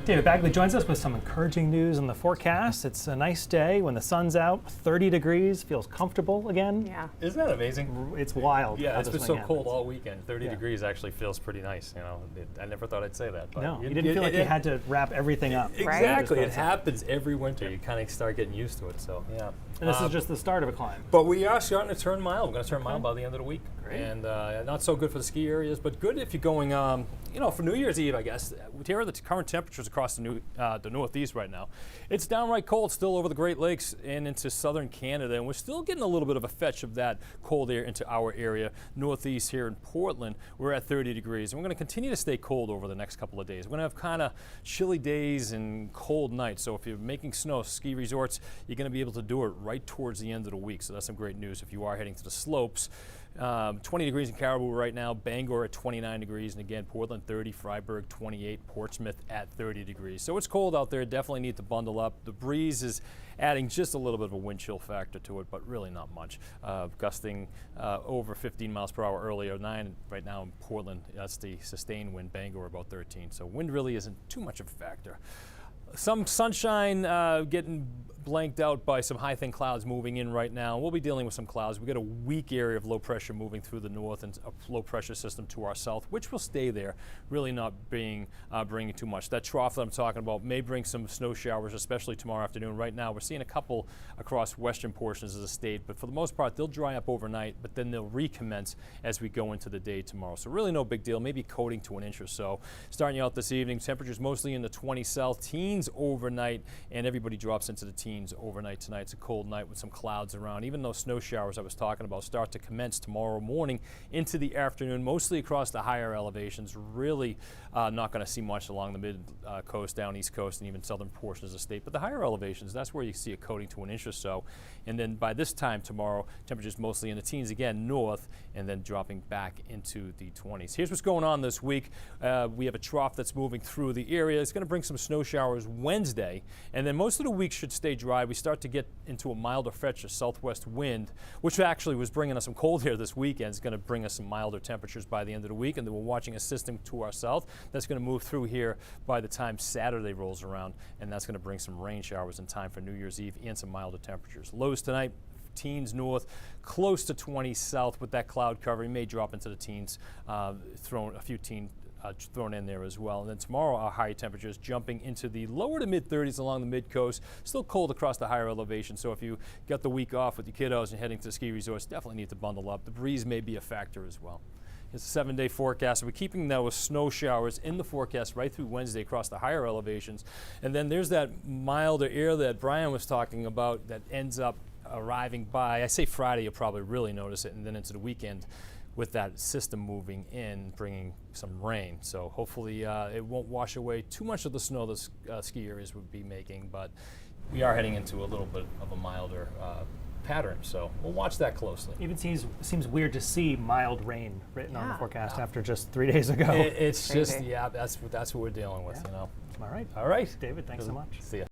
David Bagley joins us with some encouraging news in the forecast. It's a nice day when the sun's out, 30 degrees, feels comfortable again. Yeah. Isn't that amazing? It's wild. Yeah, how it's this been thing so cold happens. all weekend. 30 degrees actually feels pretty nice. You know, I never thought I'd say that. But No, you didn't feel like you had to wrap everything up. Exactly, Right? it happens every winter. You kind of start getting used to it. So yeah. And this is just the start of a climb. But we are starting to turn mild. We're going to turn mild by the end of the week. Great. And not so good for the ski areas, but good if you're going, for New Year's Eve, I guess. Here are the current temperatures across the Northeast right now. It's downright cold still over the Great Lakes and into southern Canada, and we're still getting a little bit of a fetch of that cold air into our area. Northeast here in Portland, we're at 30 degrees, and we're going to continue to stay cold over the next couple of days. We're going to have kind of chilly days and cold nights, so if you're making snow ski resorts, you're going to be able to do it right towards the end of the week, so that's some great news if you are heading to the slopes. 20 degrees in Caribou right now, Bangor at 29 degrees, and again, Portland 30, Freiburg 28, Portsmouth at 30 degrees. So it's cold out there, definitely need to bundle up. The breeze is adding just a little bit of a wind chill factor to it, but really not much. Gusting over 15 miles per hour earlier, 9 right now in Portland. That's the sustained wind, Bangor about 13. So wind really isn't too much of a factor. Some sunshine getting blanked out by some high thin clouds moving in right now. We'll be dealing with some clouds. We've got a weak area of low pressure moving through the north and a low pressure system to our south, which will stay there, really not bringing too much. That trough that I'm talking about may bring some snow showers, especially tomorrow afternoon. Right now, we're seeing a couple across western portions of the state, but for the most part, they'll dry up overnight, but then they'll recommence as we go into the day tomorrow. So really no big deal, maybe coating to an inch or so. Starting out this evening, temperatures mostly in the 20s south, teens overnight, and everybody drops into the teens overnight tonight. It's a cold night with some clouds around. Even those snow showers I was talking about start to commence tomorrow morning into the afternoon, mostly across the higher elevations. Really not going to see much along the mid coast, down east coast, and even southern portions of the state. But the higher elevations, that's where you see a coating to an inch or so. And then by this time tomorrow, temperatures mostly in the teens again north, and then dropping back into the 20s. Here's what's going on this week. We have a trough that's moving through the area. It's going to bring some snow showers Wednesday, and then most of the week should stay dry. We start to get into a milder fetch of southwest wind, which actually was bringing us some cold air this weekend. It's going to bring us some milder temperatures by the end of the week, and then we're watching a system to our south that's going to move through here by the time Saturday rolls around, and that's going to bring some rain showers in time for New Year's Eve and some milder temperatures. Lows tonight, teens north, close to 20 south with that cloud cover. You may drop into the teens, thrown a few teens thrown in there as well. And then tomorrow our high temperatures jumping into the lower to mid 30s along the mid coast. Still cold across the higher elevation, so if you got the week off with your kiddos and heading to the ski resorts, definitely need to bundle up. The breeze may be a factor as well. It's a 7-day forecast. We're keeping those snow showers in the forecast right through Wednesday across the higher elevations. And then there's that milder air that Brian was talking about that ends up arriving by, I say Friday, you'll probably really notice it, and then into the weekend with that system moving in, bringing some rain. So hopefully it won't wash away too much of the snow the ski areas would be making, but we are heading into a little bit of a milder pattern, so we'll watch that closely. Even seems weird to see mild rain written on the forecast after just 3 days ago. It's just, yeah, that's what we're dealing with, you know. All right. All right. David, thanks so much. See ya.